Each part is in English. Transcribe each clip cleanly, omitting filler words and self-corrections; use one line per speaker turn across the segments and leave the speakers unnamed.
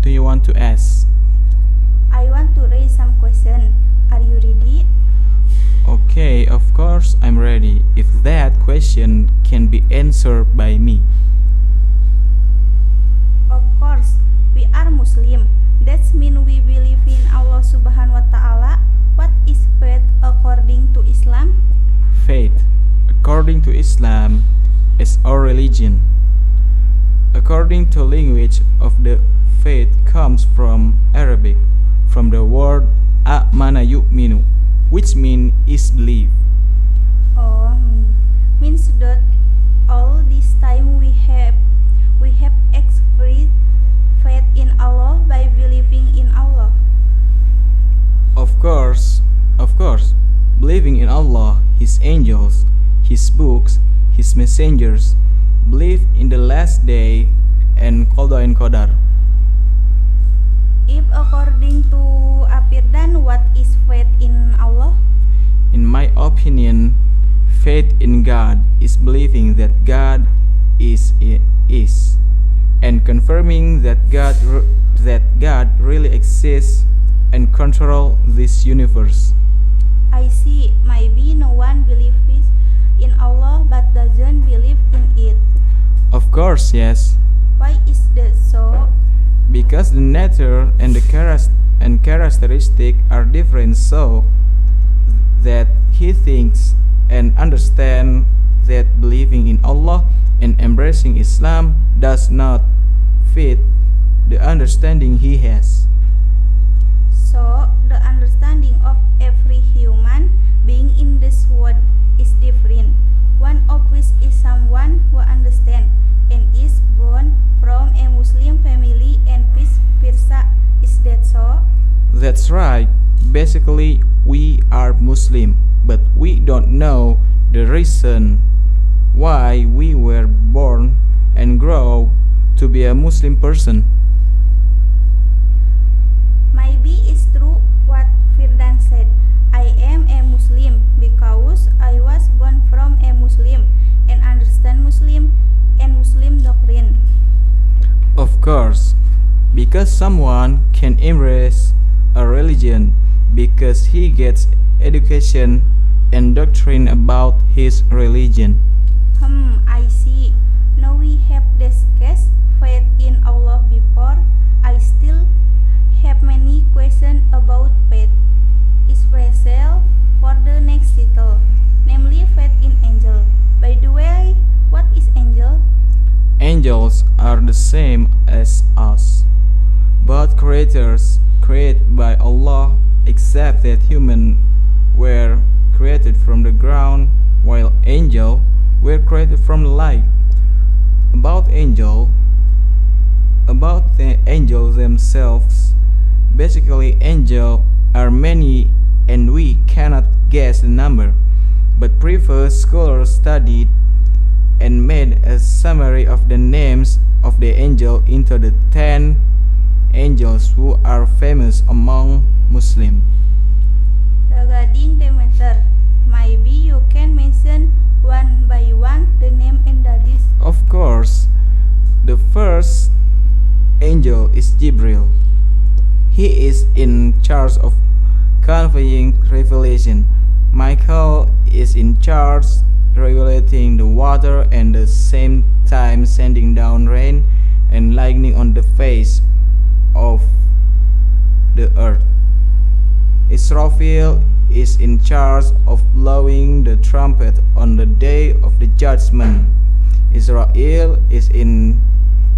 What do you want to ask?
I want to raise some question. Are you ready?
Okay, of course I'm ready. If that question can be answered by me.
Of course, we are Muslim. That means we believe in Allah Subhanahu wa Ta'ala. What is faith according to Islam?
Faith, according to Islam, is our religion. According to language of the faith comes from Arabic, from the word amana yu'minu, which means is believe.
Oh, means that all this time we have expressed faith in Allah by believing in Allah.
Of course, believing in Allah, His angels, His books, His messengers, believe in the last day and Qada and Qadar.
If according to Apirdan, what is faith in Allah?
In my opinion, faith in God is believing that God is and confirming that God really exists and control this universe.
I see. Maybe no one believes in Allah but doesn't believe in it.
Of course, yes,
Why is that so?
because the nature and the characteristic are different, so that he thinks and understand that believing in Allah and embracing Islam does not fit the understanding he has.
So the understanding of every human being in this world is different. One of which is someone who understands and is born from a Muslim family and vice versa. Is that so?
That's right. Basically, we are Muslim, but we don't know the reason why we were born and grow to be a Muslim person.
Maybe it's true what Firdan said. I am a Muslim because I was born from a Muslim and understand Muslim and Muslim doctrine.
Of course, because someone can embrace a religion because he gets education and doctrine about his religion.
I see. Now we have discussed faith in Allah before. I still have many questions about faith, especially for the next title, namely faith in angel. By the way, what is angel?
Angels are the same as us, both creators created by Allah, except that humans were created from the ground, while angels were created from the light. About the angels themselves, basically angels are many and we cannot guess the number, but previous scholars studied and made a summary of the names of the angel into the 10 angels who are famous among Muslims.
Regarding the matter, maybe you can mention one by one the name and daddies.
Of course, the first angel is Jibril. He is in charge of conveying revelation. Michael is in charge regulating the water and at the same time sending down rain and lightning on the face of the earth. Israfil is in charge of blowing the trumpet on the day of the judgment. Israel is in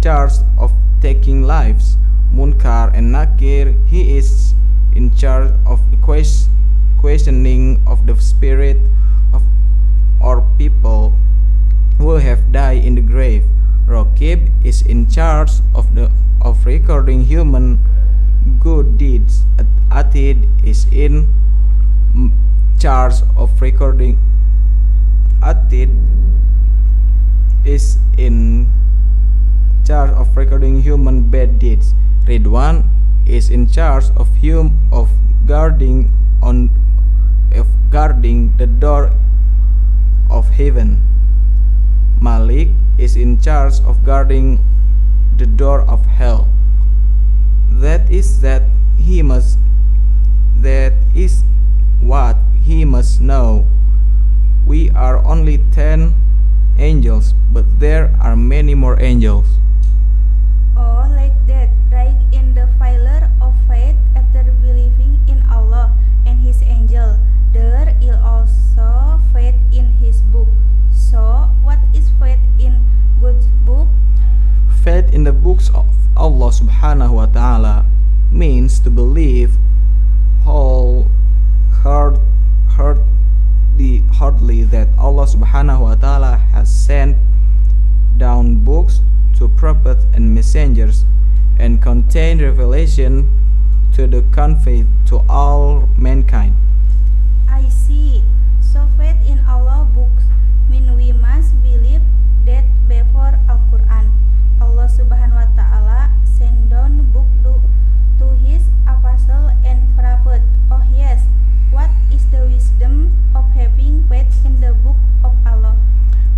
charge of taking lives. Munkar and Nakir, he is in charge of the questioning of the spirit of or people who have died in the grave. Raqib is in charge of recording human good deeds. Atid is in charge of recording. Atid is in charge of recording human bad deeds. Ridwan is in charge of guarding the door of heaven. Malik is in charge of guarding the door of hell. That is that he must that is what he must know. We are only 10 angels, but there are many more angels.
Oh, like that, right in the pillar of faith after believing in Allah and His angel. There is also faith in His book. So, what is faith in God's book?
Faith in the books of Allah subhanahu wa ta'ala means to believe wholeheartedly that Allah subhanahu wa ta'ala has sent down books to prophets and messengers and contain revelation to the convey to all mankind.
I see. So, faith in Allah books mean we must believe that before Al-Quran, Allah subhanahu wa ta'ala sent down book to His apostle and prophet. Oh yes, what is the wisdom of having faith in the book of Allah?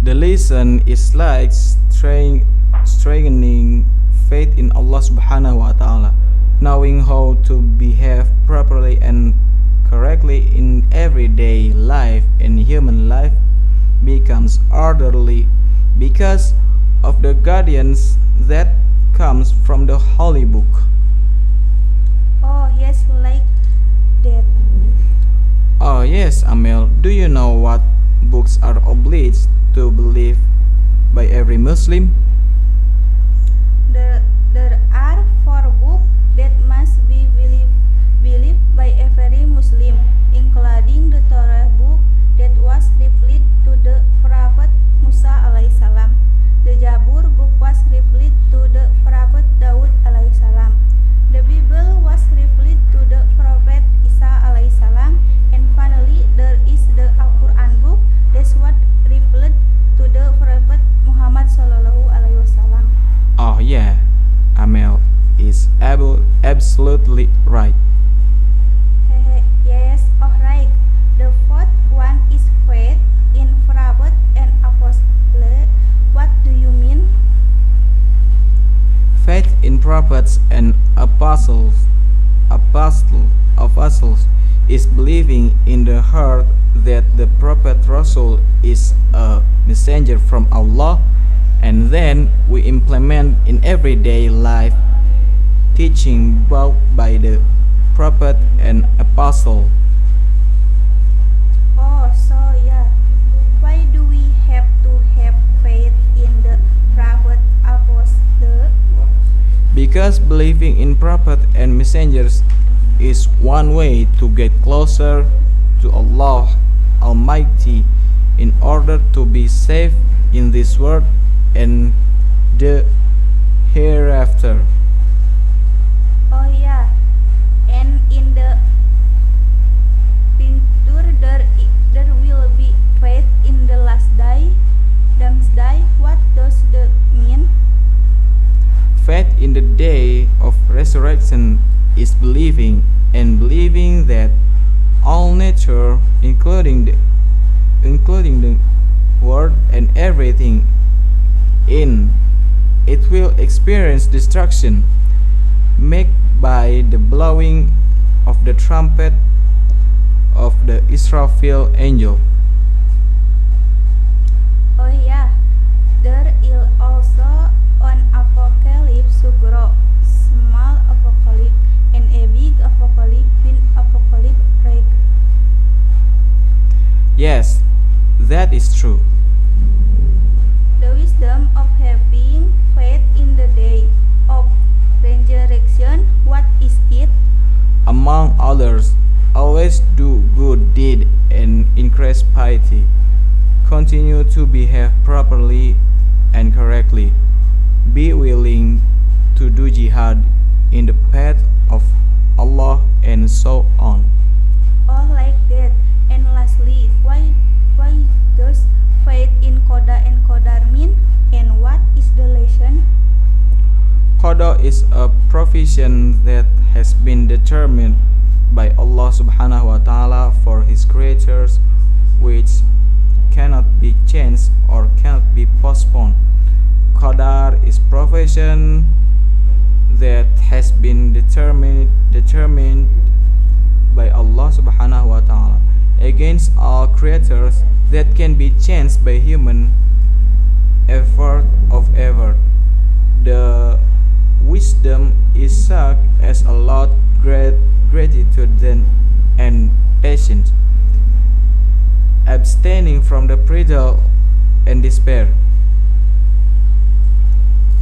The lesson is like strengthening faith in Allah subhanahu wa ta'ala, knowing how to behave properly and correctly in everyday life and human life becomes orderly because of the guidance that comes from the holy book.
Oh yes, like that.
Oh yes, Amel, do you know what books are obliged to believe by every Muslim?
There are 4 books that must be believed by every Muslim, including the Torah book that was revealed to the Prophet Musa alaihi salam. The Jabur book was revealed to the Prophet Daud alaihi salam. The Bible was revealed to the Prophet Isa alaihi salam. And finally, there is the Al-Quran book that was revealed to the Prophet Muhammad sallallahu alaihi wasallam.
Oh yeah, Amel is absolutely right.
Yes, alright. The 4th one is faith in prophet and apostle. What do you mean?
Faith in prophets and apostles is believing in the heart that the prophet Rasul is a messenger from Allah, and then we implement in everyday life teaching both by the prophet and apostle.
Oh, so yeah. Why do we have to have faith in the prophet apostle?
Because believing in prophet and messengers is one way to get closer to Allah Almighty in order to be safe in this world and the hereafter.
Oh yeah. And in the future there will be faith in the last day. Doomsday. What does that mean?
Faith in the day of resurrection is believing that all nature, including the world and everything in it, will experience destruction made by the blowing of the trumpet of the Israfil angel.
Oh yeah, there is also an apocalypse sugro, small apocalypse, and a big apocalypse, big apocalypse, right?
Yes, that is true.
The wisdom of having faith in the day of resurrection, what is it?
Among others, always do good deed and increase piety. Continue to behave properly and correctly. Be willing to do jihad in the path of Allah and so on.
Oh, like that. And lastly, why does faith in Qada and Qadar mean? And what is the lesson?
Qada is a provision that has been determined by Allah subhanahu wa ta'ala for his creatures, which cannot be changed or cannot be postponed. Qadar is provision that has been determined by Allah subhanahu wa ta'ala against all creators that can be changed by human effort of effort. The wisdom is such as a lot gratitude and patience, abstaining from the bridle and despair.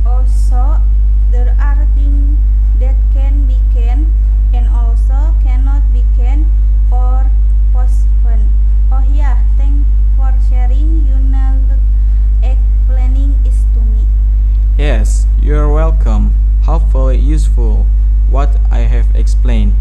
Also, there are things that can be can and also cannot be can or postponed. Oh yeah, thanks for sharing. You know, explaining is to me.
Yes, you're welcome. Hopefully useful what I have explained.